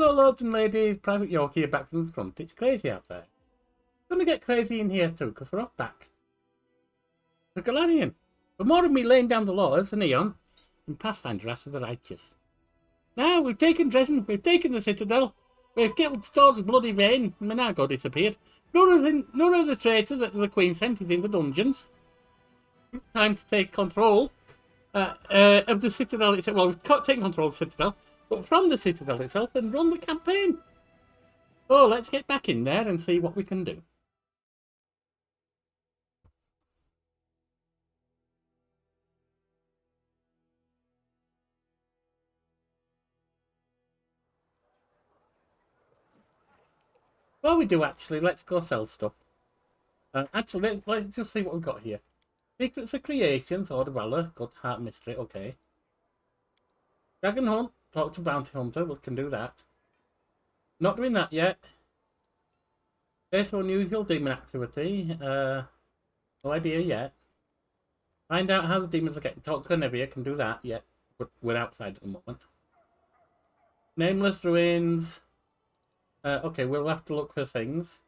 Hello, lords and ladies. Private York here, back from the front. It's crazy out there. It's going to get crazy in here too, because we're off back. The Galarian. But more of me laying down the law as an Eon and Pathfinder after the righteous. Now, we've taken Drezen, we've taken the Citadel, we've killed Staunton Bloody Vane, and Minago disappeared. None of the traitors that the Queen sent is in the dungeons. It's time to take control of the Citadel itself. Well, we've taken control of the Citadel, but from the Citadel itself and run the campaign. Oh, let's get back in there and see what we can do. Well, we do actually. Let's go sell stuff. Actually, let's just see what we've got here. Secrets of Creation, Sword of Valor, Good Heart Mystery, okay. Dragon Hunt, talk to Bounty Hunter, we can do that. Not doing that yet. Face of Unusual Demon Activity, no idea yet. Find out how the demons are getting. Talk to Anevia, can do that yet, but we're outside at the moment. Nameless Ruins. Okay, we'll have to look for things.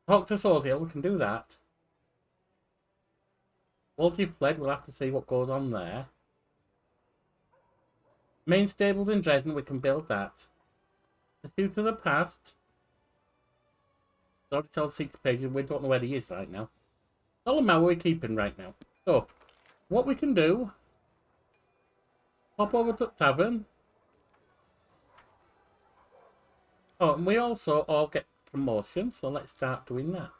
Talk to Sorziel, we can do that. Multi-fled, we'll have to see what goes on there. Main stables in Drezen, we can build that. Pursuit of the Past. Already tells 6 pages, we don't know where he is right now. Solomon we're keeping right now. So, what we can do, pop over to Tavern. Oh, and we also all get promotion, so let's start doing that.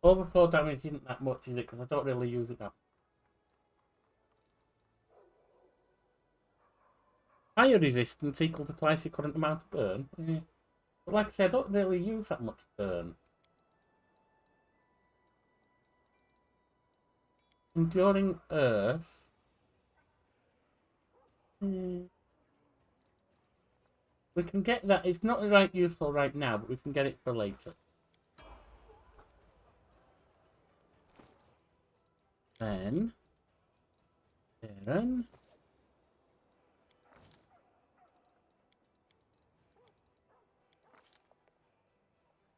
Overflow damage isn't that much, is it? Because I don't really use it now. Fire resistance equal to twice your current amount of burn. Yeah. But like I said, I don't really use that much burn. Enduring Earth. We can get that. It's not right useful right now, but we can get it for later. Then, Darren.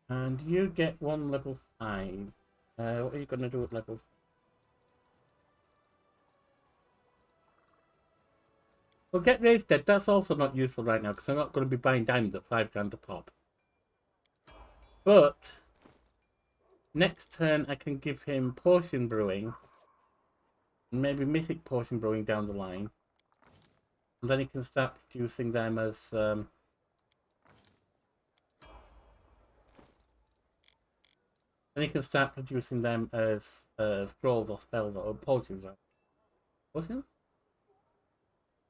And you get one level 5. What are you going to do at level 5? Well, get raised dead. That's also not useful right now because I'm not going to be buying diamonds at 5 grand a pop. But next turn I can give him potion brewing. Maybe mythic potion brewing down the line. And then he can start producing them as then he can start producing them as scrolls or spells or potions, right? Potions?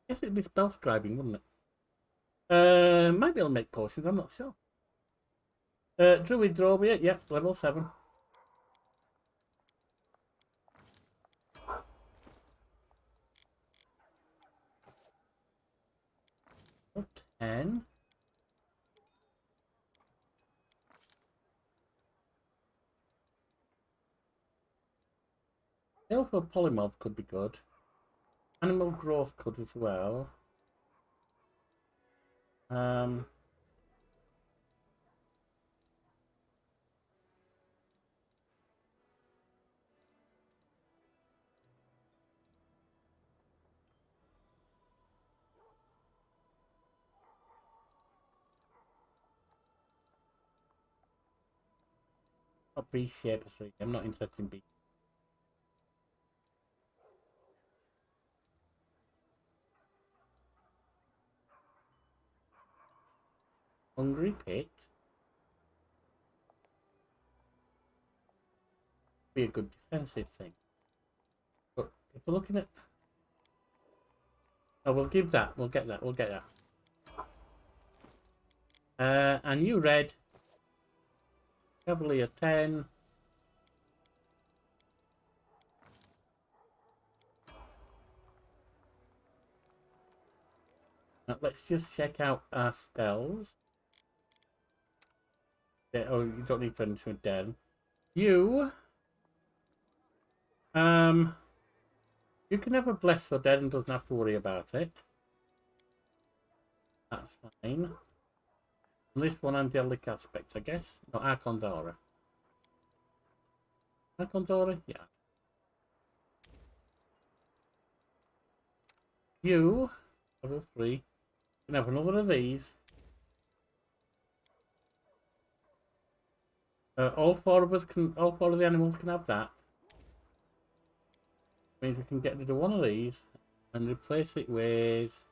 Guess it'd be spell scribing, wouldn't it? Might be able to make potions, I'm not sure. Druid Drovia, yep, level 7. Level 10. Alpha Polymorph could be good. Animal Growth could as well. Not Beast Shaper 3. I'm not interested in Beast. Hungry Pit. Be a good defensive thing. But if we're looking at... Oh, we'll give that. We'll get that. We'll get that. And you red. Cavalier 10. Now, let's just check out our spells. Oh, you don't need friends with Darren. You you can have a bless so Darren doesn't have to worry about it. That's fine. And this one angelic aspect, I guess. No, Archon's aura. Archon's aura? Yeah. You, level 3, can have another of these. All four of the animals can have that. Means we can get rid of one of these and replace it with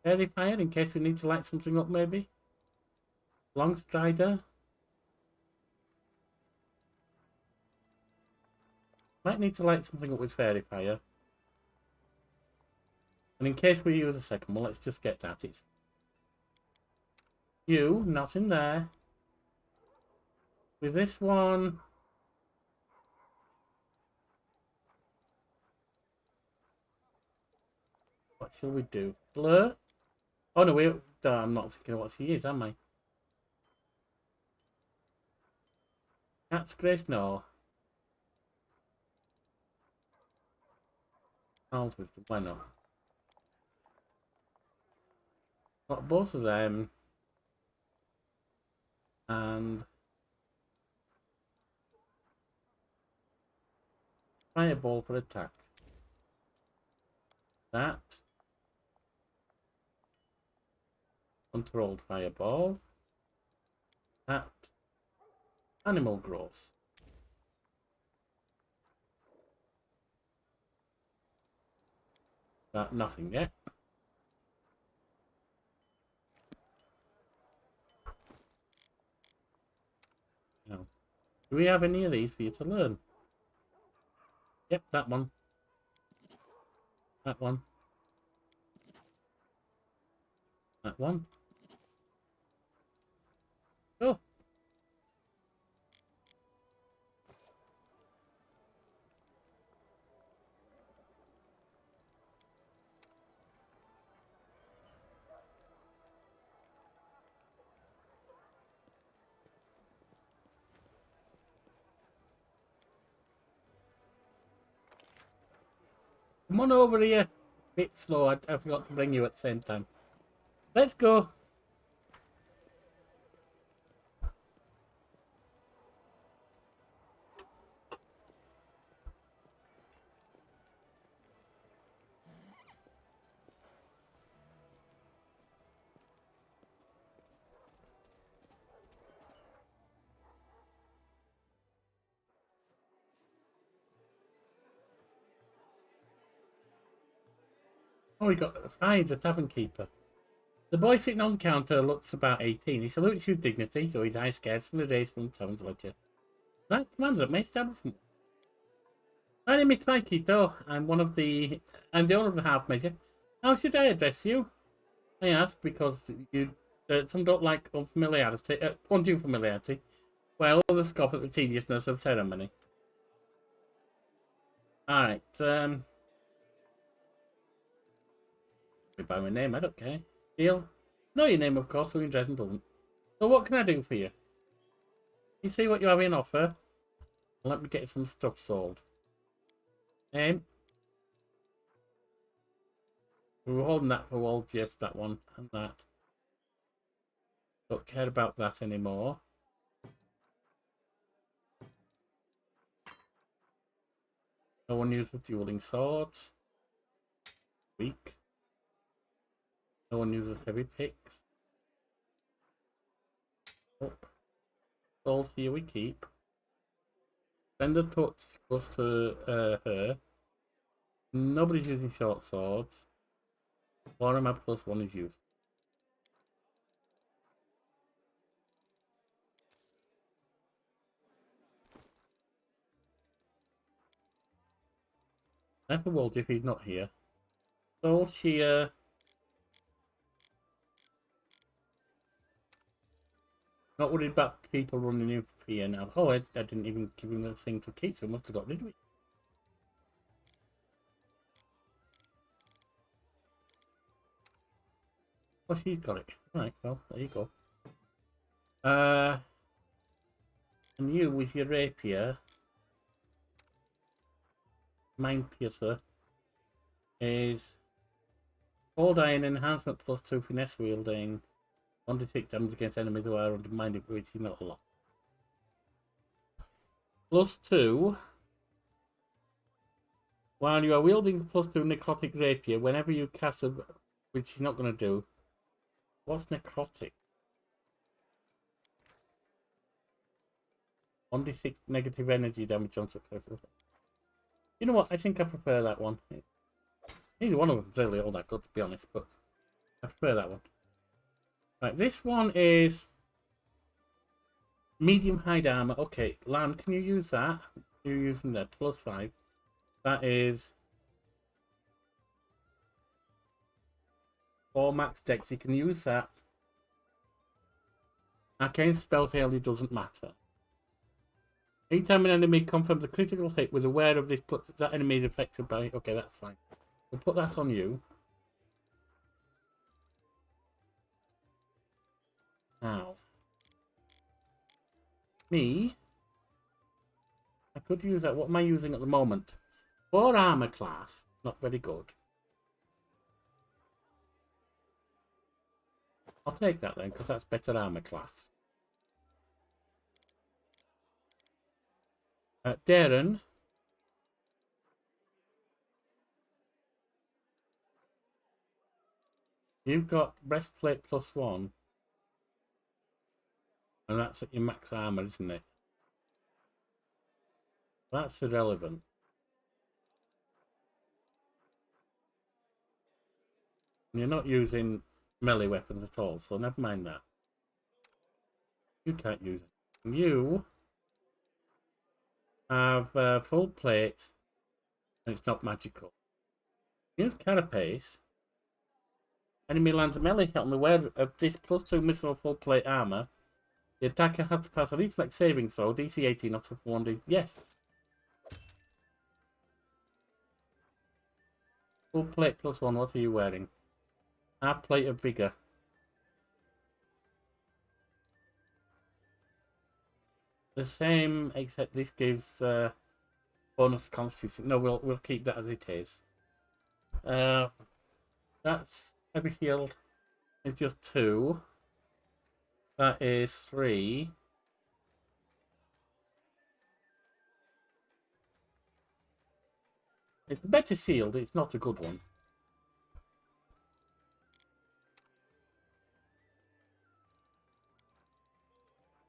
fairy fire in case we need to light something up maybe. Long strider. Might need to light something up with fairy fire. And in case we use a second one, let's just get that. It's you, not in there. With this one, what shall we do? Blur? Oh no, I'm not thinking of what she is, am I? Cat's Grace? No. Charles Wisdom, why not? Got both of them. And fireball for attack. That. Controlled fireball. That. Animal growth. That nothing yet. No. Do we have any of these for you to learn? Yep, that one. That one. That one. Oh. Come on over here. Bit slow. I forgot to bring you at the same time. Let's go. Oh, we got Fine, the tavern keeper. The boy sitting on the counter looks about 18. He salutes you with dignity, so his eyes scarcely raised from the tavern's ledger. Right, commander at my establishment. My name is Mikito. I'm the owner of the half measure. How should I address you? I ask because some don't like undue familiarity, while others scoff at the tediousness of ceremony. Alright, by my name, I don't care. Deal? Know your name, of course, so Drezen doesn't. So what can I do for you? You see what you have in offer? Let me get some stuff sold. We were holding that for Wall Jeff, that one, and that. Don't care about that anymore. No one uses dueling swords. Weak. No one uses heavy picks. Up. Sold here we keep. Then the touch goes to her. Nobody's using short swords. Warhammer plus 1 is used. Never will if he's not here. Sold sheer. Not worried about people running in fear now. Oh, I didn't even give him the thing to keep, so I must have got rid of it. Oh, she's got it. Right, well, there you go. And you with your rapier, Mind Piercer, is Hold Iron Enhancement +2 Finesse Wielding. 1d6 damage against enemies who are undermined, which is not a lot. +2. While you are wielding +2 Necrotic Rapier, whenever you cast a... Which she's not going to do. What's Necrotic? 1d6 negative energy damage on successful. You know what? I think I prefer that one. Neither one of them is really all that good, to be honest, but I prefer that one. Right, this one is medium hide armor. Okay, Lan, can you use that? You're using that +5. That is 4 max dex. You can use that. Arcane spell failure doesn't matter. Anytime an enemy confirms a critical hit with aware of this, that enemy is affected by... Okay, that's fine. We'll put that on you. Now. Me. I could use that. What am I using at the moment? 4 armor class. Not very good. I'll take that then, because that's better armor class. Darren. You've got breastplate +1. And that's at your max armor, isn't it? That's irrelevant. You're not using melee weapons at all, so never mind that. You can't use it. And you have full plate, and it's not magical. Use Carapace. Enemy lands a melee hit on the wearer of this +2 missile full plate armor. The attacker has to pass a reflex saving throw, DC 18, not a 1d. Yes. Full plate +1, what are you wearing? Half plate of vigor. The same, except this gives bonus constitution. No, we'll keep that as it is. That's heavy shield. It's just 2. That is 3. It's a better shield. It's not a good one.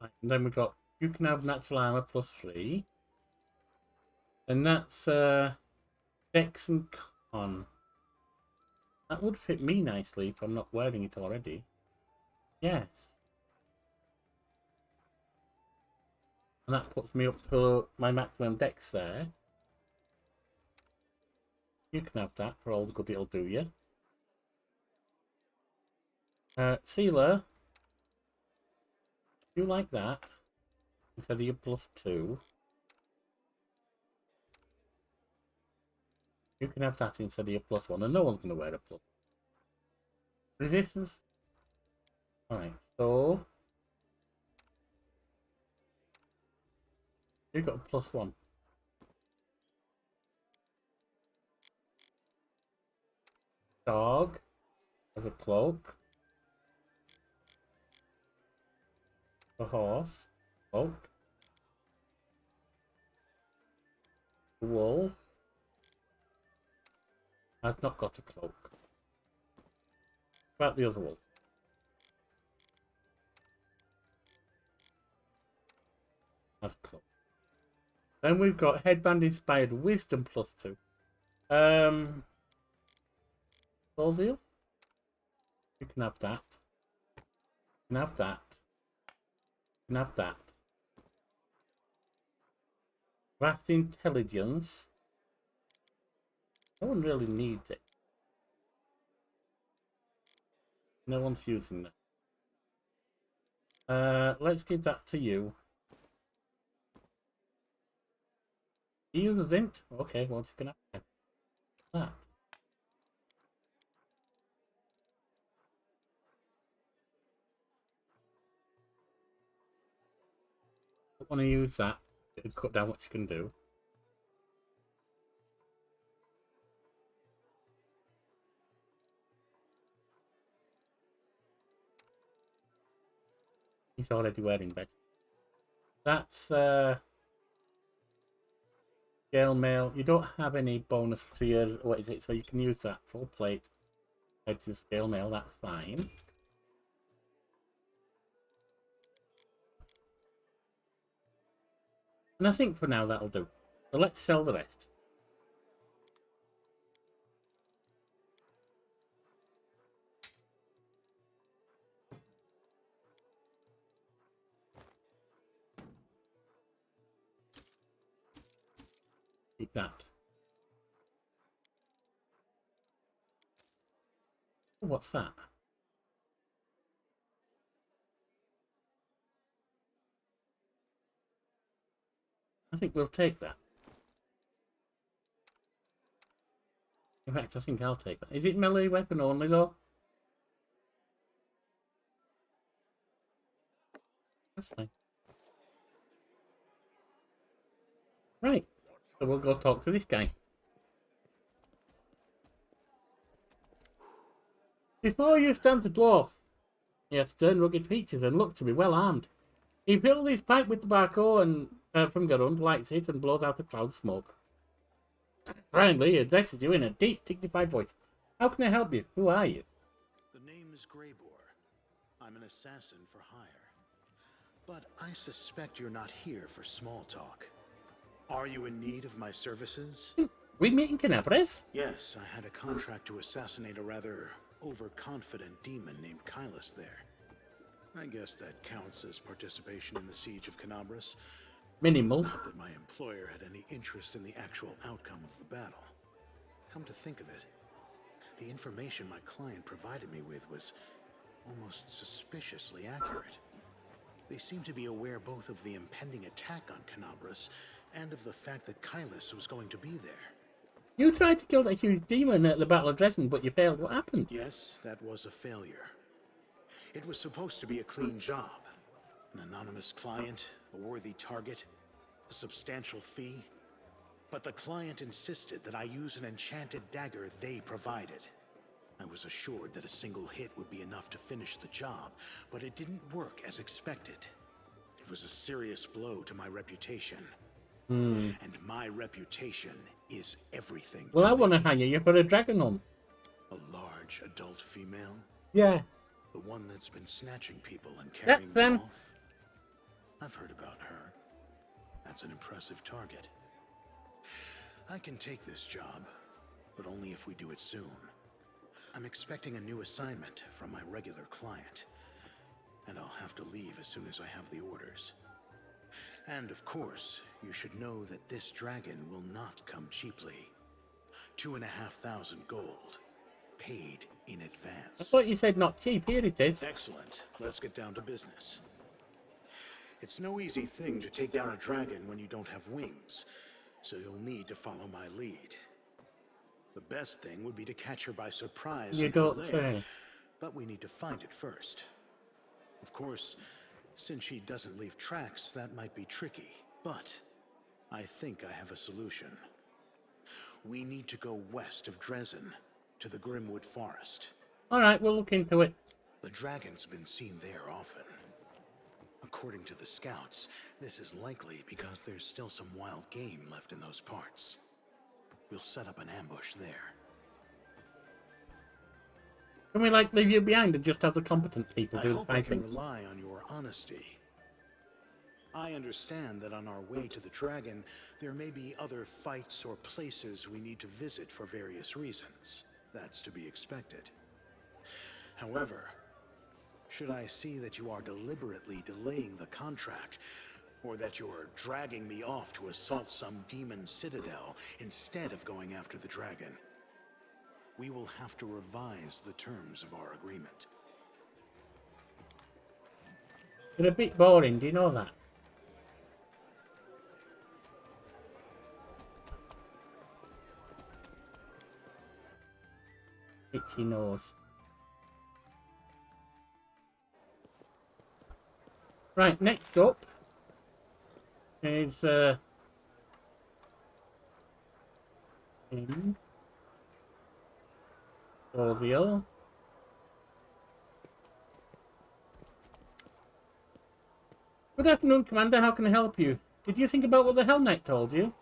Right, and then we've got you can have natural armor +3, and that's Dex and Con. That would fit me nicely if I'm not wearing it already. Yes. And that puts me up to my maximum Dex there. You can have that for all the good it'll do you. Sealer. You like that? Instead of your +2. You can have that instead of your +1, and no one's going to wear a +. Resistance. Alright, so you got a +1. Dog as a cloak. A horse, cloak. The wolf has not got a cloak. About the other wolf. Has a cloak. Then we've got headband inspired wisdom +2. Solzil? You can have that. You can have that. You can have that. Vast intelligence. No one really needs it. No one's using that. Let's give that to you. You use int? Okay, well, you can have that. want to use that to cut down what you can do. He's already wearing badge. That's scale mail. You don't have any bonus to your, what is it? So you can use that full plate. Heads to scale mail, that's fine. And I think for now that'll do. So let's sell the rest. Keep that. What's that? I think we'll take that. In fact, I think I'll take that. Is it melee weapon only though? That's fine. Right. So we'll go talk to this guy. Before you stand the dwarf. He has stern, rugged features and looks to be well armed. He fills his pipe with tobacco and from Garund, lights it, and blows out a cloud of smoke. Finally, he addresses you in a deep, dignified voice. How can I help you? Who are you? The name is Greybor. I'm an assassin for hire. But I suspect you're not here for small talk. Are you in need of my services? We meet in Canabres? Yes, I had a contract to assassinate a rather overconfident demon named Kylus there. I guess that counts as participation in the siege of Canabres. Minimal. Not that my employer had any interest in the actual outcome of the battle. Come to think of it, the information my client provided me with was almost suspiciously accurate. They seemed to be aware both of the impending attack on Canabres and of the fact that Kylus was going to be there. You tried to kill that huge demon at the Battle of Drezen, but you failed. What happened? Yes, that was a failure. It was supposed to be a clean job. An anonymous client, a worthy target, a substantial fee. But the client insisted that I use an enchanted dagger they provided. I was assured that a single hit would be enough to finish the job, but it didn't work as expected. It was a serious blow to my reputation. And my reputation is everything. Well, I want to hire you for a dragon hunt. A large adult female? Yeah. The one that's been snatching people and carrying them off? I've heard about her. That's an impressive target. I can take this job, but only if we do it soon. I'm expecting a new assignment from my regular client, and I'll have to leave as soon as I have the orders. And of course, you should know that this dragon will not come cheaply. 2,500 gold, paid in advance. I thought you said not cheap. Here it is. Excellent. Let's get down to business. It's no easy thing to take down a dragon when you don't have wings, so you'll need to follow my lead. The best thing would be to catch her by surprise. You don't say. But we need to find it first. Of course, since she doesn't leave tracks, that might be tricky. But I think I have a solution. We need to go west of Drezen, to the Grimwood Forest. Alright, we'll look into it. The dragon's been seen there often. According to the scouts, this is likely because there's still some wild game left in those parts. We'll set up an ambush there. Can we, like, leave you behind and just have the competent people do the I hope I can fighting? rely on your honesty. I understand that on our way to the dragon, there may be other fights or places we need to visit for various reasons. That's to be expected. However, should I see that you are deliberately delaying the contract, or that you're dragging me off to assault some demon citadel instead of going after the dragon, we will have to revise the terms of our agreement. You're a bit boring, do you know that? Itchy nose. Right, next up, It's in Orville. Good afternoon, Commander. How can I help you? Did you think about what the Hell Knight told you?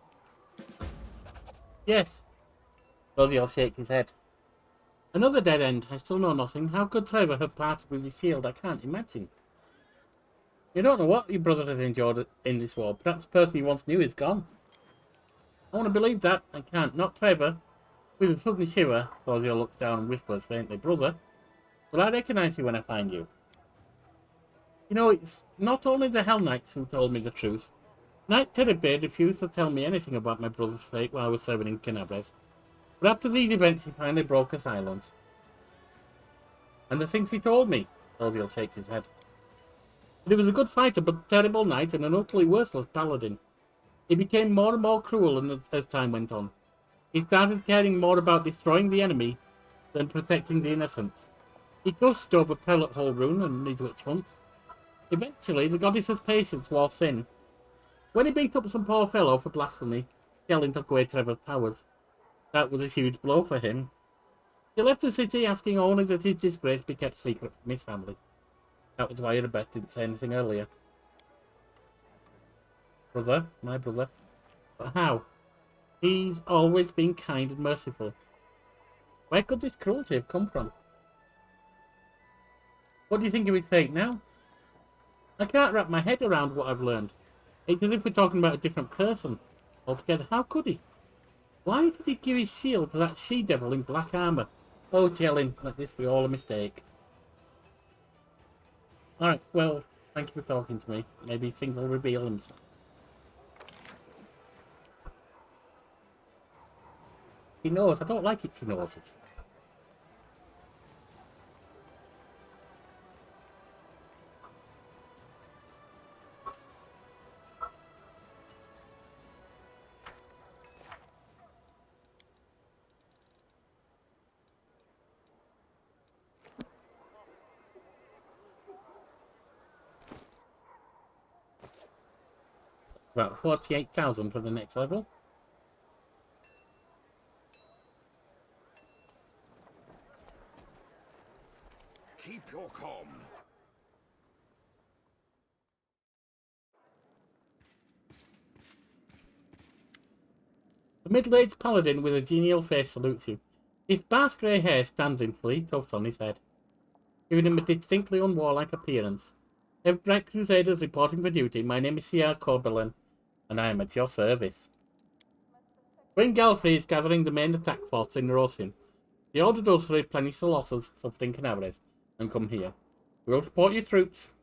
Yes. Orville shakes his head. Another dead end. I still know nothing. How could Trevor have parted with his shield? I can't imagine. You don't know what your brother has endured in this war. Perhaps the person you once knew is gone. I want to believe that. I can't. Not Trevor. With a sudden shiver, Claudio looks down and whispers faintly, Brother, will I recognize you when I find you? You know, it's not only the Hell Knights who told me the truth. Knight Terrorbeard refused to tell me anything about my brother's fate while I was serving in Canabres. But after these events, he finally broke her silence. And the things he told me, Claudio shakes his head. But he was a good fighter, but a terrible knight and an utterly worthless paladin. He became more and more cruel as time went on. He started caring more about destroying the enemy than protecting the innocent. He gushed over Prelate Holrune and his witch hunt. Eventually, the goddess's patience wore thin. When he beat up some poor fellow for blasphemy, Kellen took away Trevor's powers. That was a huge blow for him. He left the city asking only that his disgrace be kept secret from his family. That was why Arabeth didn't say anything earlier. Brother, my brother. But how? He's always been kind and merciful. Where could this cruelty have come from? What do you think of his fate now? I can't wrap my head around what I've learned. It's as if we're talking about a different person altogether. How could he? Why did he give his shield to that she-devil in black armour? Oh, Jellin, let this be all a mistake. Alright, well, thank you for talking to me. Maybe things will reveal themselves. She knows. I don't like it, she knows it. About 48,000 for the next level. Keep your calm. The middle-aged paladin with a genial face salutes you. His sparse grey hair stands in fleet tufts on his head, giving him a distinctly unwarlike appearance. Bright Crusaders reporting for duty. My name is C.R. Corbelin, and I am at your service. When Galfrey is gathering the main attack force in Rosian, the order does to replenish the losses suffered in Canabres and come here. We will support your troops.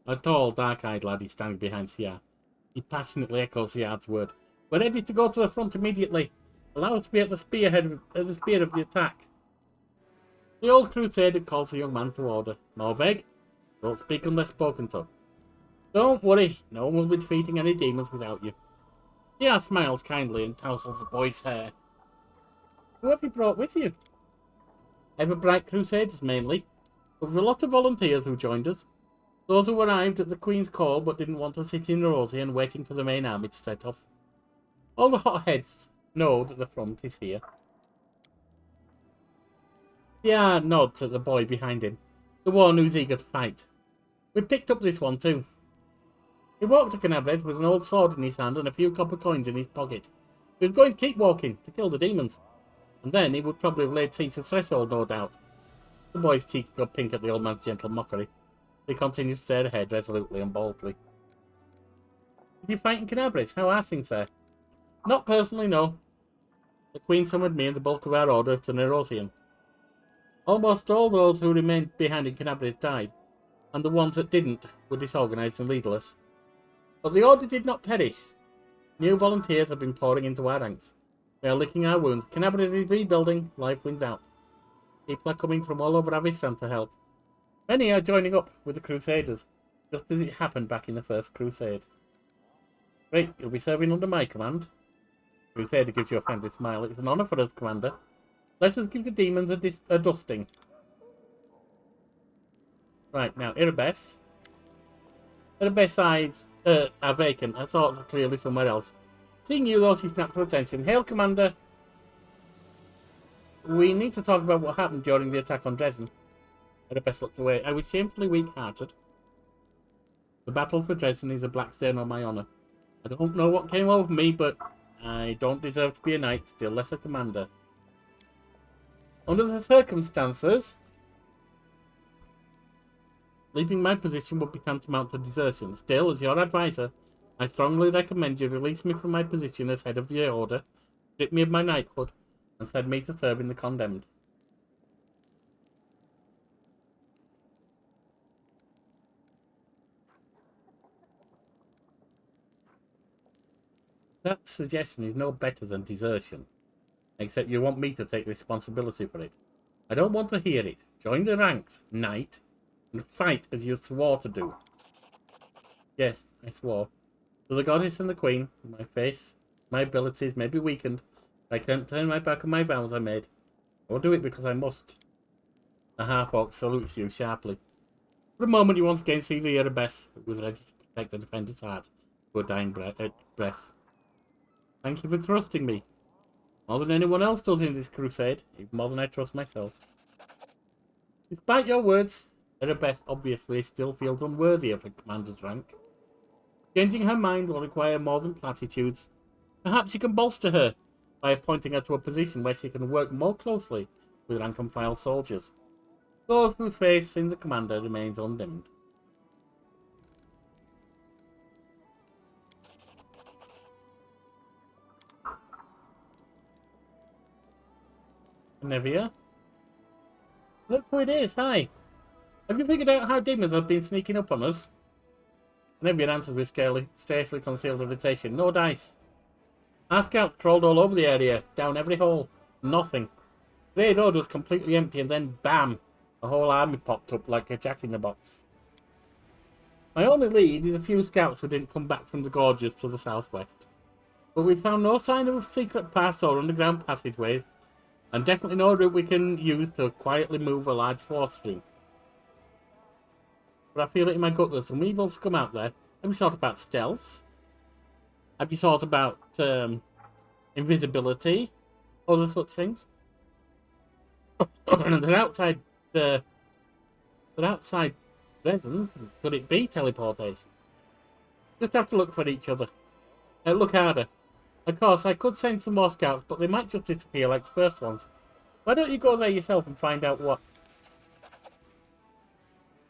A tall, dark-eyed lad is standing behind Siar. He passionately echoes Siar's word. We're ready to go to the front immediately. Allow us to be at the spear of the attack. The old crusader calls the young man to order. Norveg, don't speak unless spoken to. Don't worry, no one will be defeating any demons without you. Siar smiles kindly and tousles the boy's hair. Who have you brought with you? Everbright Crusaders mainly, but with a lot of volunteers who joined us. Those who arrived at the Queen's call but didn't want to sit in Rosian waiting for the main army to set off. All the hotheads know that the front is here. Yeah, nods at the boy behind him, the one who's eager to fight. We picked up this one too. He walked to Canabres with an old sword in his hand and a few copper coins in his pocket. He was going to keep walking, to kill the demons. And then he would probably have laid siege to the threshold, no doubt. The boy's cheeks got pink at the old man's gentle mockery. He continued to stare ahead resolutely and boldly. Did you fight in Canabres? How are things there? Not personally, no. The Queen summoned me and the bulk of our order to Nerosian. Almost all those who remained behind in Canabres died, and the ones that didn't were disorganized and leaderless. But the order did not perish. New volunteers have been pouring into our ranks. We are licking our wounds. Canabres is rebuilding, life wins out. People are coming from all over Avistan to help. Many are joining up with the Crusaders, just as it happened back in the First Crusade. Great, you'll be serving under my command. Crusader gives you a friendly smile. It's an honour for us, Commander. Let us give the demons a dusting. Right, now, Irabes. Irabes eyes are vacant. Her thoughts are clearly somewhere else. Seeing you, though, she snapped her attention. Hail, Commander. We need to talk about what happened during the attack on Drezen. Oedipus looked away. I was shamefully weak-hearted. The battle for Drezen is a black stain on my honor. I don't know what came over me, but I don't deserve to be a knight, still less a commander. Under the circumstances, leaving my position would be tantamount to desertion. Still, as your advisor, I strongly recommend you release me from my position as head of the order, strip me of my knighthood, and send me to serve in the condemned. That suggestion is no better than desertion, except you want me to take responsibility for it. I don't want to hear it. Join the ranks, knight, and fight as you swore to do. Yes, I swore. To the goddess and the queen, my abilities may be weakened, but I can't turn my back on my vows I made. I will do it because I must. The half-orc salutes you sharply. For a moment you once again see the Erebus, who was ready to protect the defender's heart to a dying breath. Thank you for trusting me. More than anyone else does in this crusade, even more than I trust myself. Despite your words, Erebus obviously still feels unworthy of a commander's rank. Changing her mind will require more than platitudes. Perhaps you can bolster her by appointing her to a position where she can work more closely with rank-and-file soldiers, those whose faith in the commander remains undimmed. Nevia? Look who it is, hi! Have you figured out how demons have been sneaking up on us? Nevia answers with scarcely concealed irritation. No dice. Our scouts crawled all over the area, down every hole. Nothing. The raid road was completely empty and then bam! A whole army popped up like a jack-in-the-box. My only lead is a few scouts who didn't come back from the gorges to the southwest. But we found no sign of secret paths or underground passageways, and definitely no route we can use to quietly move a large force through. But I feel it in my gut that some evils come out there. Have you thought about stealth? Have you thought about invisibility? Other such things? they're outside Drezen. Could it be teleportation? Just have to look for each other. Look harder. Of course, I could send some more scouts, but they might just disappear like the first ones. Why don't you go there yourself and find out what?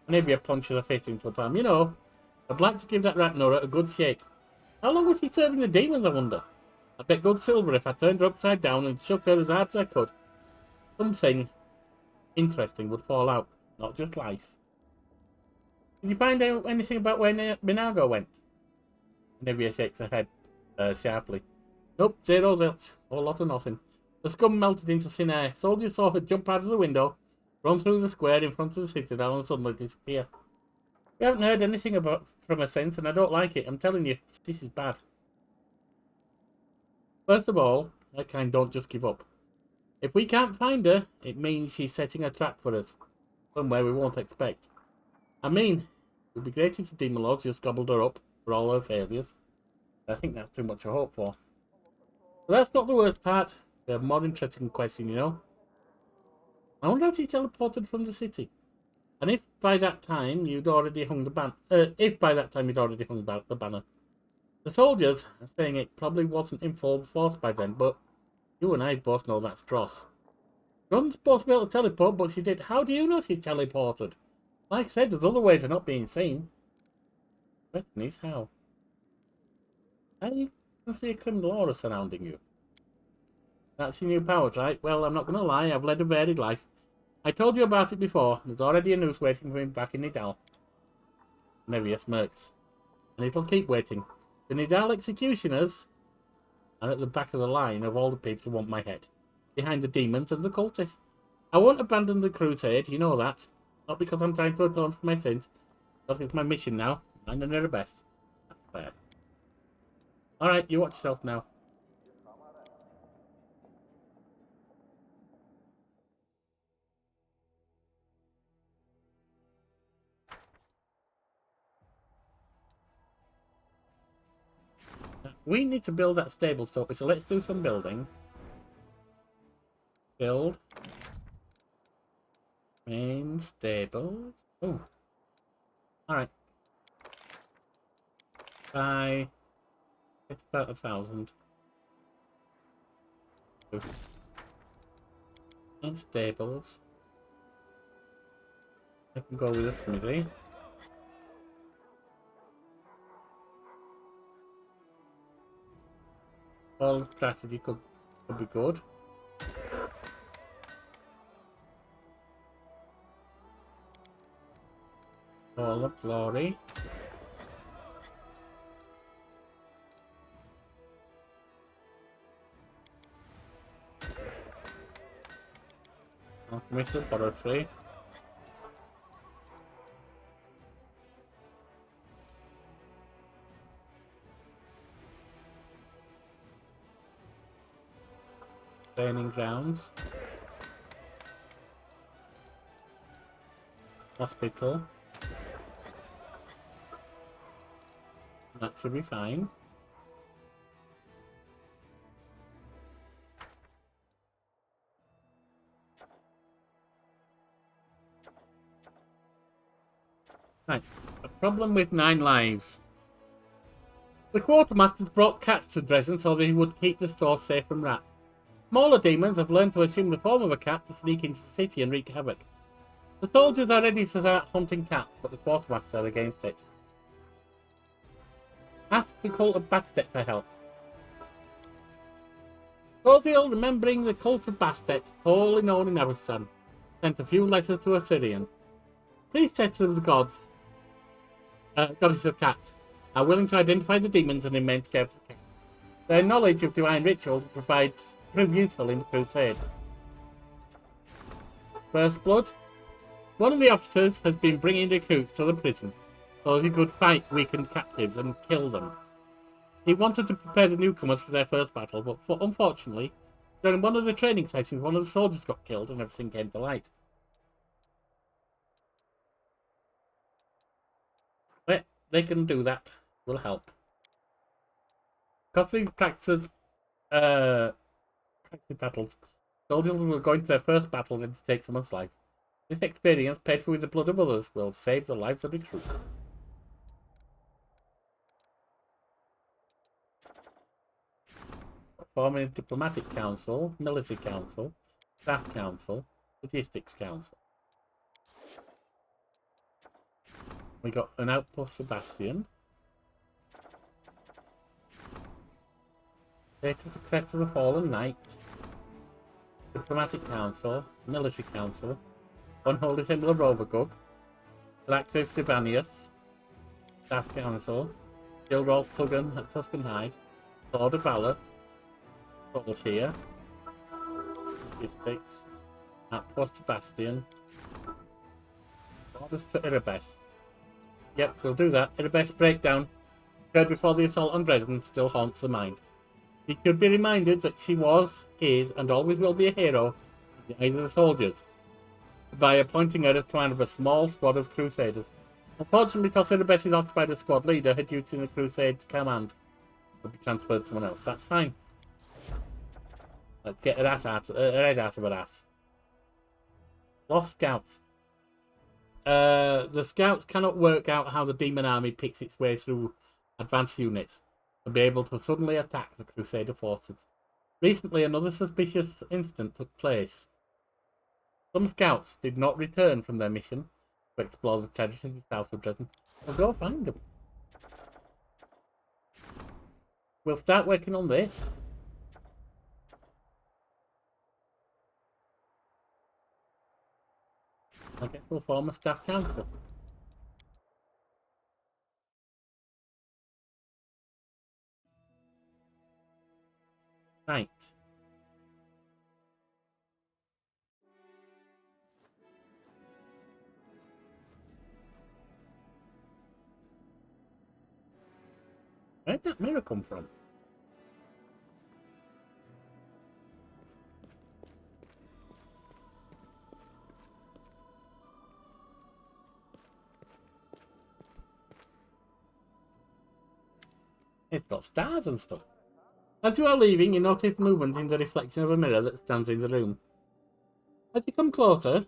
Maybe a punch of the fist into a palm. You know, I'd like to give that rat Nora a good shake. How long was she serving the demons, I wonder? I'd bet good silver if I turned her upside down and shook her as hard as I could. Something interesting would fall out, not just lice. Did you find out anything about where Minago went? Nevia shakes her head sharply. Nope, zero zilch. A whole lot of nothing. The scum melted into thin air. Soldiers saw her jump out of the window, run through the square in front of the citadel, and suddenly disappear. We haven't heard anything from her since, and I don't like it. I'm telling you, this is bad. First of all, her kind don't just give up. If we can't find her, it means she's setting a trap for us, somewhere we won't expect. I mean, it would be great if the Demon Lords just gobbled her up for all her failures. I think that's too much to hope for. But that's not the worst part. We have a more interesting question, you know. I wonder if she teleported from the city. And if by that time you'd already hung the banner. The banner. The soldiers are saying it probably wasn't in full force by then, but you and I both know that's dross. She wasn't supposed to be able to teleport, but she did. How do you know she teleported? Like I said, there's other ways of not being seen. The question is how. How you can see a criminal aura surrounding you. That's your new powers, right? Well, I'm not going to lie, I've led a varied life. I told you about it before. There's already a noose waiting for me back in Nidal. Nevia smirks. And it'll keep waiting. The Nidal executioners are at the back of the line of all the people who want my head. Behind the demons and the cultists. I won't abandon the crusade, you know that. Not because I'm trying to atone for my sins. Because it's my mission now. I'm the Erebus. That's fair. Alright, you watch yourself now. we need to build that stable, so let's do some building. Build. Main stables. Oh. Alright. Buy. It's about 1,000. Main stables. I can go with a smithy. All strategy could be good. All of glory. Alchemist laboratory. Training grounds. Hospital. That should be fine. Right. A problem with 9 lives. The quartermasters brought cats to Drezen so they would keep the store safe from rats. Smaller demons have learned to assume the form of a cat to sneak into the city and wreak havoc. The soldiers are ready to start hunting cats, but the quartermasters are against it. Ask the cult of Bastet for help. Thorziel, remembering the cult of Bastet, poorly known in Aristan, sent a few letters to Assyrian. Priestess of the gods, goddess of cats, are willing to identify the demons and immense care for the cat. Their knowledge of divine rituals prove useful in the crusade. First blood. One of the officers has been bringing recruits to the prison so he could fight weakened captives and kill them. He wanted to prepare the newcomers for their first battle, but unfortunately, during one of the training sessions, one of the soldiers got killed and everything came to light. But they can do that. Will help. Because practices battles, soldiers will go into their first battle and take someone's life. This experience, paid for with the blood of others, will save the lives of the crew. Forming a diplomatic council, military council, staff council, logistics council. We got an outpost Sebastian. State of the Crest of the Fallen Knight. Diplomatic council, military council, unholy symbol of Overgug, Galactus Stevanius, staff council, Gilroth Tuscan Hide, Sword of Valor, Soulshare, logistics, outpost Sebastian, orders to Erebus. Yep, we'll do that. Erebus breakdown. Occurred before the assault on Drezen still haunts the mind. He should be reminded that she was, is, and always will be a hero in the eyes of the soldiers, by appointing her as commander of a small squad of crusaders. Unfortunately, because Erebus is occupied as squad leader, her duty in the crusade's command will be transferred to someone else. That's fine. Let's get her head out of her ass. Lost scouts. The scouts cannot work out how the demon army picks its way through advanced units and be able to suddenly attack the Crusader forces. Recently, another suspicious incident took place. Some scouts did not return from their mission to explore the territory south of Drezen. We'll go find them. We'll start working on this. I guess we'll form a staff council. Right. Where'd that mirror come from? It's got stars and stuff. As you are leaving, you notice movement in the reflection of a mirror that stands in the room. As you come closer,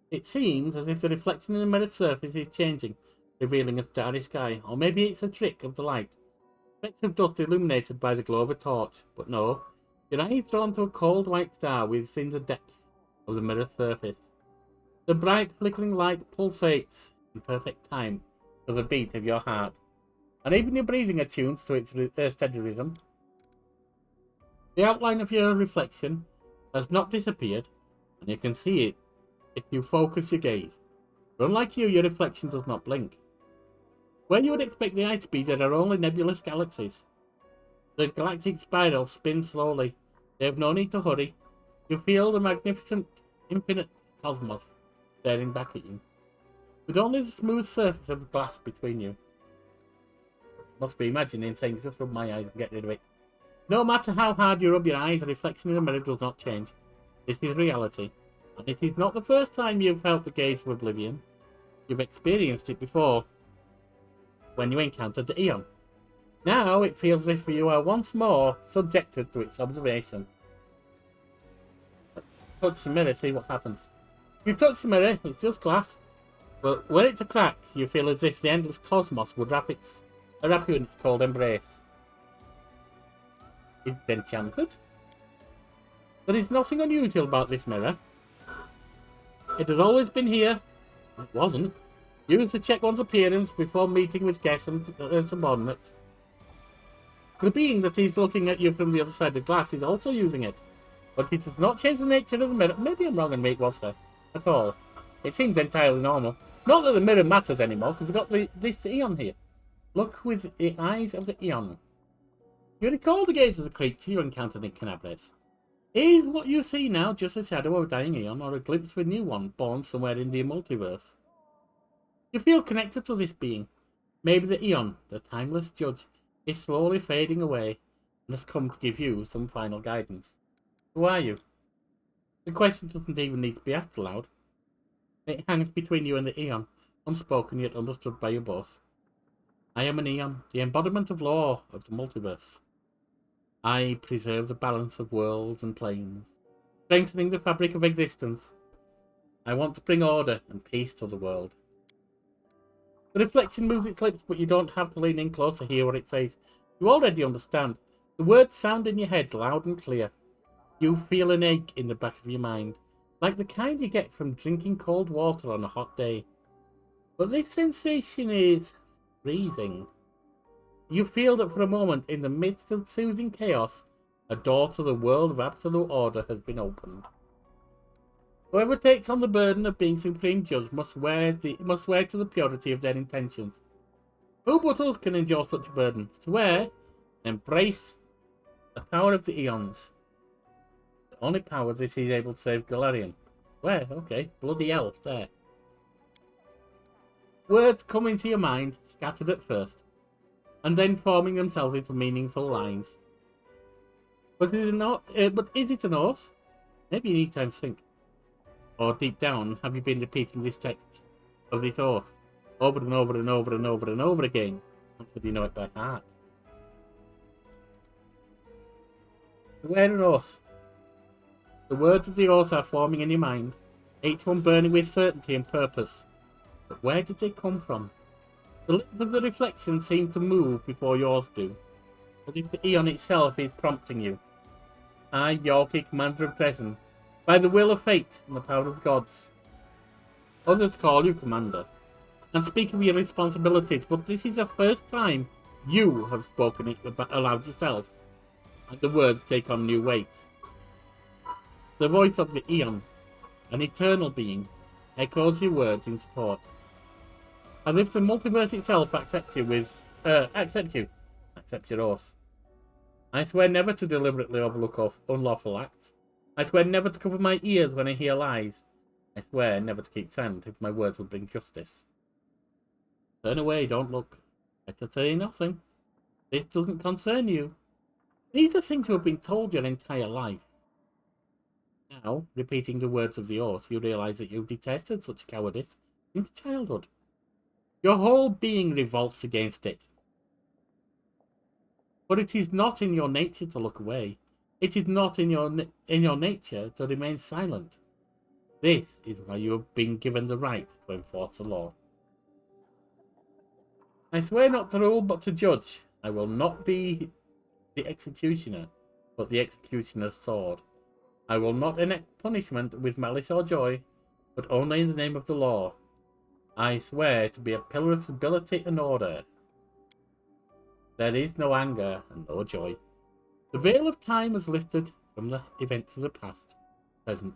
it seems as if the reflection in the mirror's surface is changing, revealing a starry sky. Or maybe it's a trick of the light. Specks of dust illuminated by the glow of a torch. But no, your eye is drawn to a cold white star within the depths of the mirror's surface. The bright flickering light pulsates in perfect time to the beat of your heart, and even your breathing attunes to its steady rhythm. The outline of your reflection has not disappeared, and you can see it if you focus your gaze. But unlike you, your reflection does not blink. Where you would expect the eye to be, there are only nebulous galaxies. The galactic spiral spins slowly. They have no need to hurry. You feel the magnificent, infinite cosmos staring back at you, with only the smooth surface of glass between you. Must be imagining things. Just rub my eyes and get rid of it. No matter how hard you rub your eyes, the reflection in the mirror does not change. This is reality, and it is not the first time you've felt the gaze of oblivion. You've experienced it before, when you encountered the Eon. Now it feels as if you are once more subjected to its observation. Touch the mirror, see what happens. You touch the mirror, it's just glass, but were it to crack, you feel as if the endless cosmos would wrap you in its cold embrace. Is it enchanted? There is nothing unusual about this mirror. It has always been here. It wasn't. Used to check one's appearance before meeting with guests and subordinate. The being that is looking at you from the other side of the glass is also using it, but it does not change the nature of the mirror. Maybe I'm wrong and it was there at all. It seems entirely normal. Not that the mirror matters anymore, because we've got this Eon here. Look with the eyes of the Eon. You recall the gaze of the creature you encountered in Canabres. Is what you see now just a shadow of a dying Eon, or a glimpse of a new one born somewhere in the multiverse? You feel connected to this being. Maybe the Eon, the timeless judge, is slowly fading away and has come to give you some final guidance. Who are you? The question doesn't even need to be asked aloud. It hangs between you and the Eon, unspoken yet understood by you both. I am an Eon, the embodiment of law of the multiverse. I preserve the balance of worlds and planes, strengthening the fabric of existence. I want to bring order and peace to the world. The reflection moves its lips, but you don't have to lean in close to hear what it says. You already understand. The words sound in your head loud and clear. You feel an ache in the back of your mind, like the kind you get from drinking cold water on a hot day. But this sensation is freezing. You feel that for a moment, in the midst of soothing chaos, a door to the world of absolute order has been opened. Whoever takes on the burden of being supreme judge must swear to the purity of their intentions. Who but us can endure such a burden? Swear, embrace the power of the Eons. The only power that is able to save Galarian. Where? Okay, bloody hell, there. Words come into your mind, scattered at first, and then forming themselves into meaningful lines. But is it an oath? Maybe you need time to think. Or deep down, have you been repeating this text of this oath over and over and over and over and over again until you know it by heart? Swear an oath. The words of the oath are forming in your mind, each one burning with certainty and purpose. But where did they come from? The lips of the reflection seem to move before yours do, as if the Eon itself is prompting you. I, Yorkie, Commander of Drezen, by the will of fate and the power of the gods. Others call you Commander, and speak of your responsibilities, but this is the first time you have spoken it aloud yourself, and the words take on new weight. The voice of the Eon, an eternal being, echoes your words in support. As if the multiverse itself accepts your oath. I swear never to deliberately overlook unlawful acts. I swear never to cover my ears when I hear lies. I swear never to keep silent if my words would bring justice. Turn away, don't look. Better say nothing. This doesn't concern you. These are things you have been told your entire life. Now, repeating the words of the oath, you realize that you've detested such cowardice since childhood. Your whole being revolts against it. But it is not in your nature to look away. It is not in your nature to remain silent. This is why you have been given the right to enforce the law. I swear not to rule, but to judge. I will not be the executioner, but the executioner's sword. I will not enact punishment with malice or joy, but only in the name of the law. I swear to be a pillar of stability and order. There is no anger and no joy. The veil of time has lifted from the events of the past, present,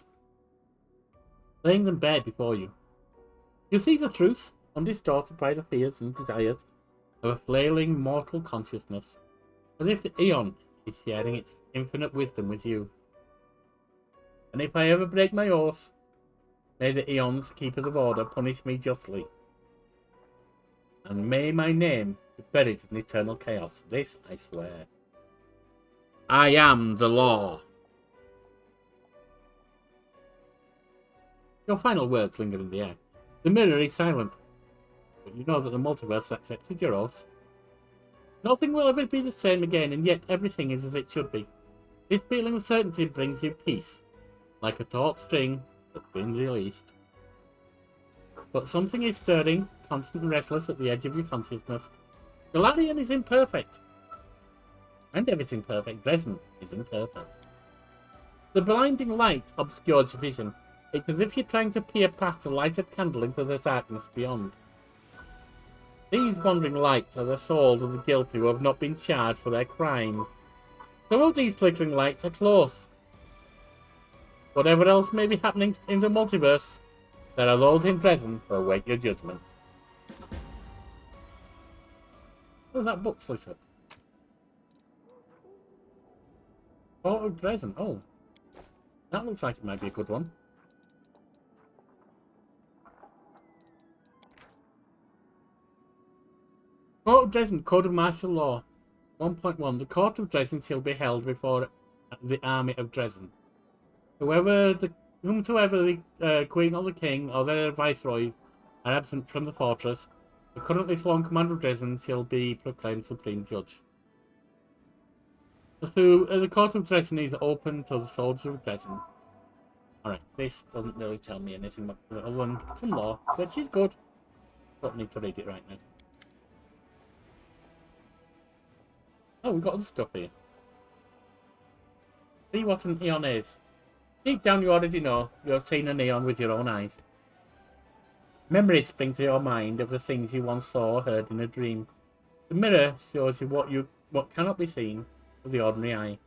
laying them bare before you. You see the truth, undistorted by the fears and desires of a flailing mortal consciousness, as if the Aeon is sharing its infinite wisdom with you. And if I ever break my oath, may the Aeons, keepers of order, punish me justly. And may my name be buried in eternal chaos. This I swear. I am the law. Your final words linger in the air. The mirror is silent, but you know that the multiverse accepted your oath. Nothing will ever be the same again, and yet everything is as it should be. This feeling of certainty brings you peace, like a taut string that's been released. But something is stirring, constant and restless at the edge of your consciousness. Galarian is imperfect. And everything perfect. Drezen is imperfect. The blinding light obscures your vision. It's as if you're trying to peer past the lighted candle into the darkness beyond. These wandering lights are the souls of the guilty who have not been charged for their crimes. Some of these flickering lights are close. Whatever else may be happening in the multiverse, there are those in Drezen who await your judgment. What was that book split up? Port of Drezen. Oh. That looks like it might be a good one. Court of Drezen, Code of Martial Law. 1.1. The Court of Drezen shall be held before the army of Drezen. Whomsoever the Queen or the King or their viceroys are absent from the fortress, the currently sworn commander of Drezen shall be proclaimed supreme judge. The Court of Drezen is open to the soldiers of Drezen. Alright, this doesn't really tell me anything other than some law, which is good. Don't need to read it right now. Oh, we've got other stuff here. See what an Aeon is. Deep down you already know. You have seen an Aeon with your own eyes. Memories spring to your mind of the things you once saw or heard in a dream. The mirror shows you what cannot be seen with the ordinary eye.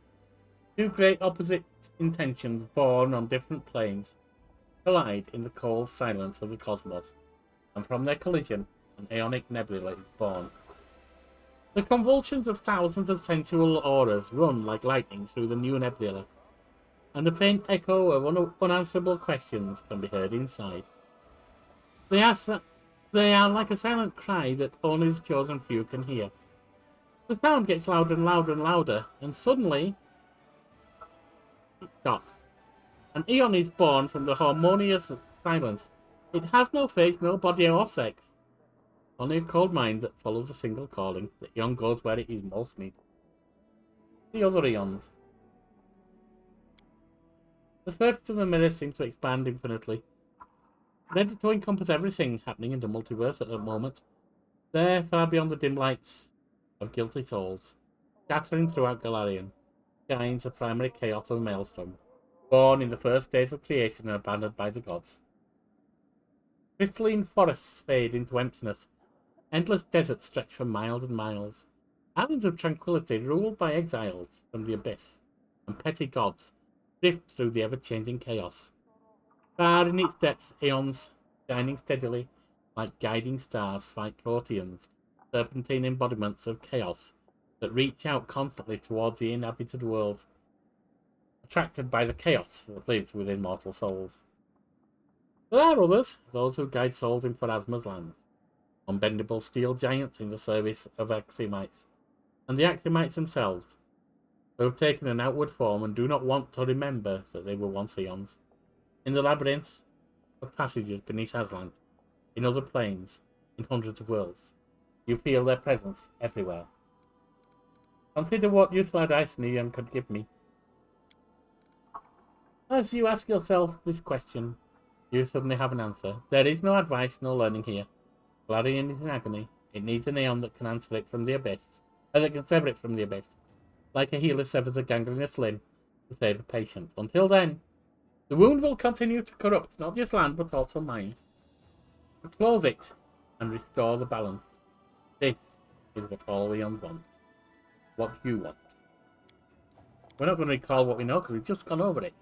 Two great opposite intentions born on different planes collide in the cold silence of the cosmos, and from their collision an aeonic nebula is born. The convulsions of thousands of sensual auras run like lightning through the new nebula, and a faint echo of unanswerable questions can be heard inside. They are like a silent cry that only the chosen few can hear. The sound gets louder and louder and louder, and suddenly it stops. An Aeon is born from the harmonious silence. It has no face, no body or sex. Only a cold mind that follows a single calling. The Aeon goes where it is most needed. The other Aeons. The surface of the mirror seems to expand infinitely, ready to encompass everything happening in the multiverse at the moment. There, far beyond the dim lights of guilty souls, scattering throughout Galarian, shines the primary chaos of Maelstrom, born in the first days of creation and abandoned by the gods. Crystalline forests fade into emptiness. Endless deserts stretch for miles and miles. Islands of tranquility ruled by exiles from the abyss, and petty gods drift through the ever-changing chaos. Far in its depths, Aeons, shining steadily, like guiding stars, fight Proteans, serpentine embodiments of chaos that reach out constantly towards the inhabited world, attracted by the chaos that lives within mortal souls. There are others, those who guide souls in Pharasma's lands, unbendable steel giants in the service of Axiomites, and the Axiomites themselves, who have taken an outward form and do not want to remember that they were once Aeons. In the labyrinths of passages beneath Aslan, in other planes, in hundreds of worlds, you feel their presence everywhere. Consider what useful advice Neon could give me. As you ask yourself this question, you suddenly have an answer. There is no advice, no learning here. Gladian is in agony. It needs an Aeon that can answer it from the abyss. That can sever it from the abyss. Like a healer severs a gangrenous limb to save a patient. Until then, the wound will continue to corrupt not just land but also minds. To close it and restore the balance. This is what all Aeons want. What do you want? We're not going to recall what we know because we've just gone over it.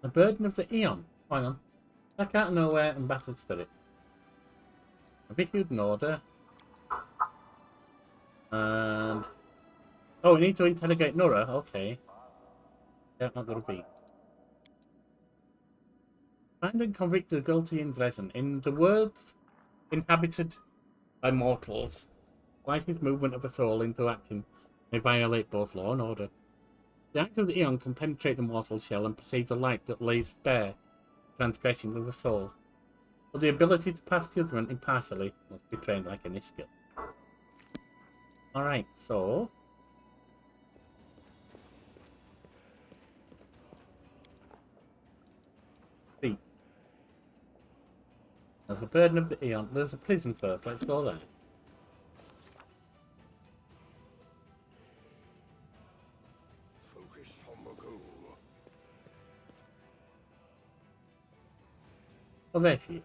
The burden of the Aeon. Hang on. Back out of nowhere and battered spirit. I've issued an order. And... oh, we need to interrogate Nora. Okay. Yeah, not gonna be. Find and convict the guilty in Drezen. In the words inhabited by mortals, slightest movement of a soul into action may violate both law and order. The eyes of the Aeon can penetrate the mortal shell and perceive the light that lays bare transgressions of the soul. But the ability to pass judgment impartially must be trained like any skill. Alright, so... see. There's a burden of the Aeon. There's a prison first. Let's go there. Focus on the goal. Oh, there she is.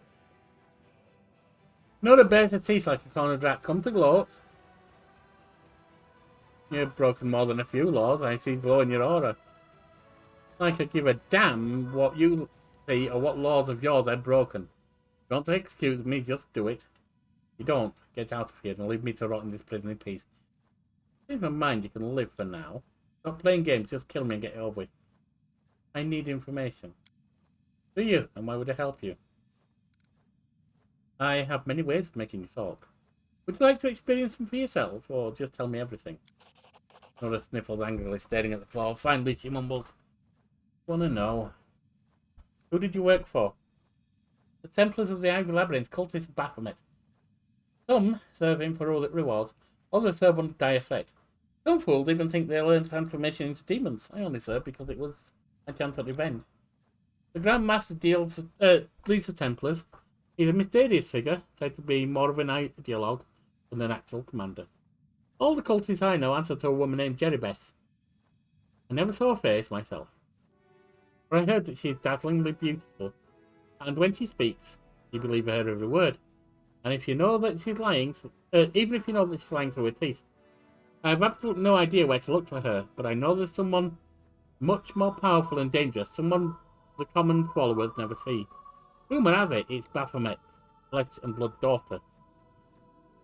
Nora bears her teeth like a cornered rat. Come to gloat. You've broken more than a few laws. I see glow in your aura. I could give a damn what you see or what laws of yours I've broken. Don't excuse me, just do it. You don't, get out of here and leave me to rot in this prison in peace. Change my mind, you can live for now. Stop playing games, just kill me and get it over with. I need information. Do you? And why would I help you? I have many ways of making you talk. Would you like to experience them for yourself, or just tell me everything? Nora sniffles angrily, staring at the floor. Finally, she mumbles. Wanna know. Who did you work for? The Templars of the Ivy Labyrinth, cultists of Baphomet. Some serve him for rewards, others serve under dire threat. Some fools even think they learn transformation into demons. I only serve because it was a chance at revenge. The Grand Master leads the Templars. He's a mysterious figure, said to be more of an ideologue than an actual commander. All the cultists I know answer to a woman named Jeribes. I never saw her face myself, but I heard that she is dazzlingly beautiful, and when she speaks, you believe her every word. And if you know that she's lying, even if you know that she's lying through her teeth, I have absolutely no idea where to look for her, but I know there's someone much more powerful and dangerous, someone the common followers never see. Rumour has it, it's Baphomet's flesh and blood daughter.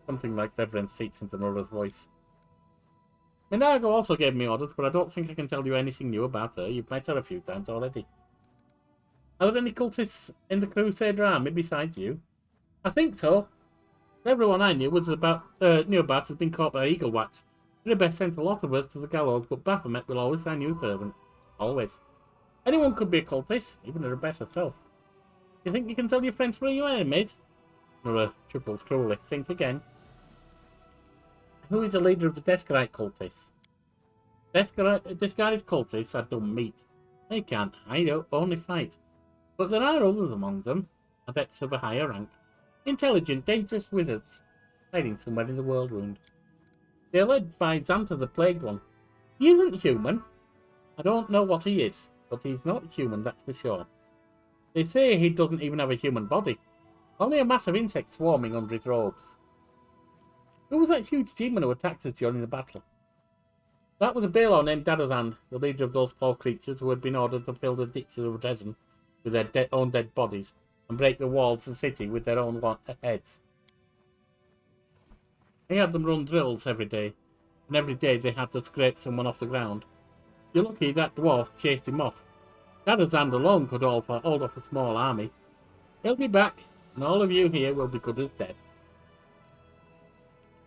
Something like reverence seeps into Nora's voice. Minago also gave me orders, but I don't think I can tell you anything new about her. You've met her a few times already. Are there any cultists in the Crusader army besides you? I think so. Everyone I knew about has been caught by Eagle Watch. They'd best sent a lot of us to the gallows, but Baphomet will always find you servant. Always. Anyone could be a cultist, even Rebecca herself. You think you can tell your friends where you are, mate? Nora chuckles cruelly. Think again. Who is the leader of the Descarite cultists? Descarite cultists are dumb meat. They can't hide, only fight. But there are others among them, adepts of a higher rank. Intelligent, dangerous wizards, hiding somewhere in the world wound. They are led by Xanta the Plagued One. He isn't human. I don't know what he is, but he's not human, that's for sure. They say he doesn't even have a human body. Only a mass of insects swarming under his robes. Who was that huge demon who attacked us during the battle? That was a Baelor named Drezen, the leader of those four creatures who had been ordered to fill the ditches of Drezen with their own dead bodies and break the walls of the city with their own heads. He had them run drills every day, and every day they had to scrape someone off the ground. You're lucky that dwarf chased him off. Drezen alone could hold off a small army. He'll be back, and all of you here will be good as dead.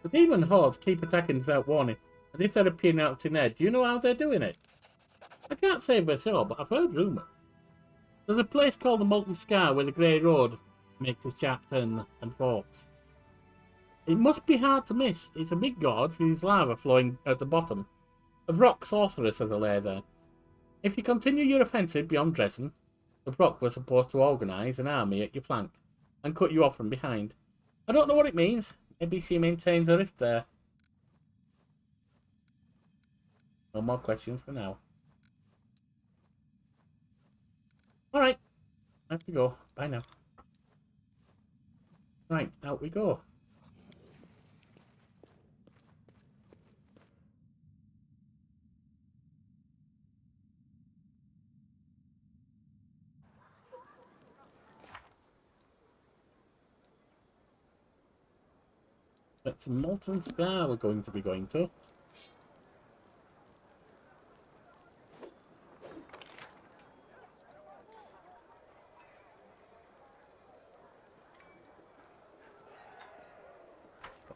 The demon hordes keep attacking without warning, as if they're appearing out of thin air. Do you know how they're doing it? I can't say for sure, but I've heard rumours. There's a place called the Molten Scar where the Grey Road makes a sharp turn and forks. It must be hard to miss. It's a big gorge with lava flowing at the bottom. A rock sorceress has a lair there. If you continue your offensive beyond Drezen, the Brock was supposed to organise an army at your flank and cut you off from behind. I don't know what it means. Maybe she maintains a rift there. No more questions for now. Alright. I have to go. Bye now. Right, out we go. That's a Molten Scar we're going to be going to.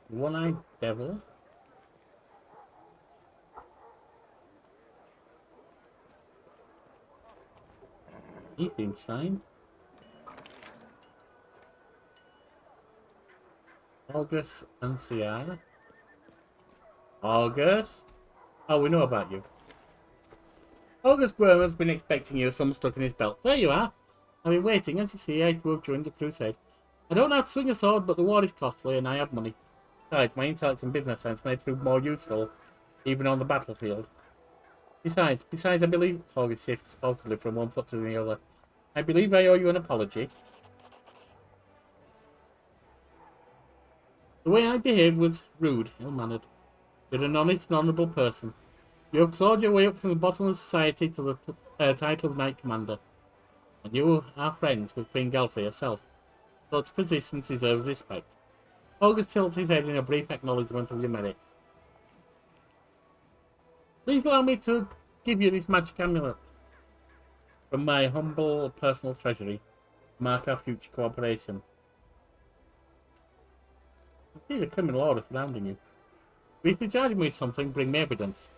One-eyed devil. He seems fine. August and Ciara. August? Oh, we know about you. August Worm has been expecting you, some stuck in his belt. There you are. I've been waiting, as you see, I grew up during the crusade. I don't know how to swing a sword, but the war is costly and I have money. Besides, my intellect and business sense may prove more useful, even on the battlefield. Besides, I believe August shifts awkwardly from one foot to the other. I believe I owe you an apology. The way I behaved was rude, ill-mannered. You're an honest and honourable person. You have clawed your way up from the bottom of society to the title of Knight Commander. And you are friends with Queen Galfrey herself. Such positions deserve respect. August tilts his head in a brief acknowledgement of your merit. Please allow me to give you this magic amulet from my humble personal treasury to mark our future cooperation. I see the criminal order surrounding you. If you charge me with something, bring me evidence.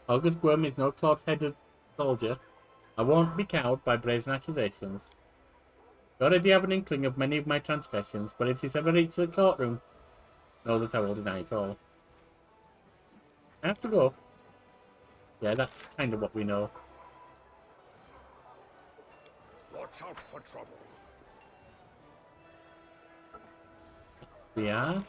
August Worm is no cloud-headed soldier. I won't be cowed by brazen accusations. You already have an inkling of many of my transgressions, but if this ever reaches the courtroom, know that I will deny it all. I have to go. Yeah, that's kind of what we know. Watch out for trouble. We are.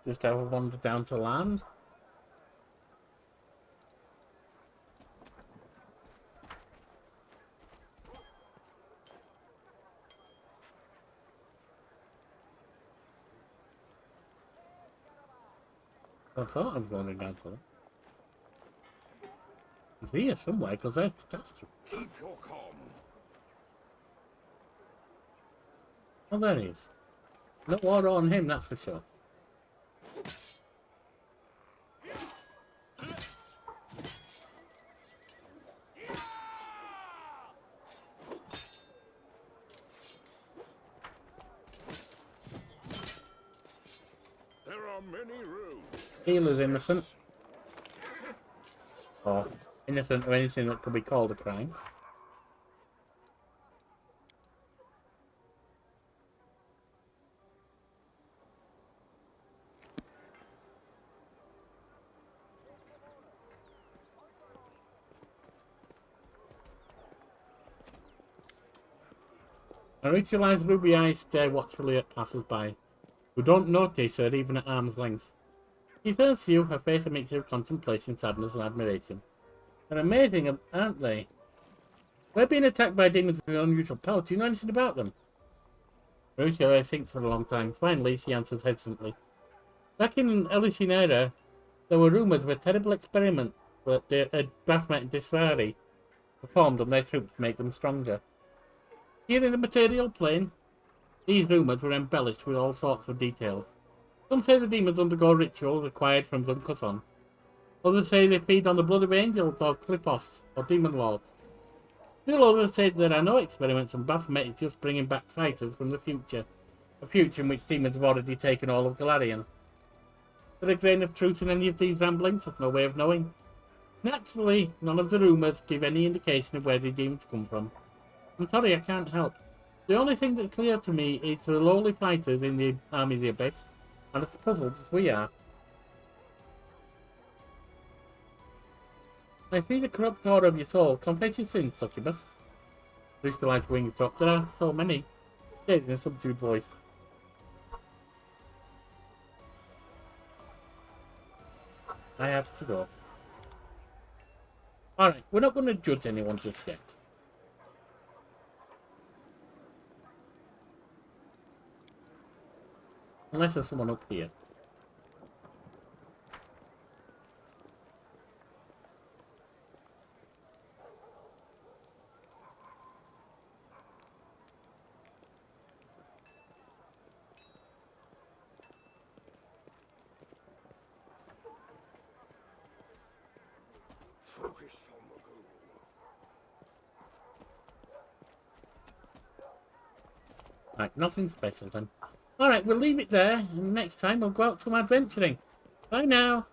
Just have a wander down to land. I thought I was wandering down to land. He's here somewhere, because there's catastrophe. Keep your calm. Oh, there he is. No water on him, that's for sure. There are many roads. Healer's innocent. Or innocent of anything that could be called a crime. I Ritualized ruby eyes stare watchfully at passers-by, who don't notice her even at arm's length. She turns to you, her face a mixture of contemplation, sadness, and admiration. They're amazing, aren't they? We're being attacked by demons with unusual power. Do you know anything about them? Mauricio thinks for a long time. Finally, she answers hesitantly. Back in Elishin era, there were rumours of a terrible experiment that Baphomet and Disvari performed on their troops to make them stronger. Here in the material plane, These rumours were embellished with all sorts of details. Some say the demons undergo rituals acquired from Zunkuson. Others say they feed on the blood of angels or Clipos or demon lords. Still others say there are no experiments and Baphomet is just bringing back fighters from the future. A future in which demons have already taken all of Galarian. Is there a grain of truth in any of these ramblings? There's no way of knowing. Naturally, none of the rumours give any indication of where the demons come from. I'm sorry, I can't help. The only thing that's clear to me is the lowly fighters in the Army of the Abyss are as puzzled as we are. I see the corrupt core of your soul. Confess your sins, succubus. Crystallized wings drop. There are so many. Says in a subdued voice. I have to go. Alright, we're not going to judge anyone just yet. Unless there's someone up here. Focus on the goal. Right, nothing special then. Alright, we'll leave it there, and next time we'll go out some adventuring. Bye now.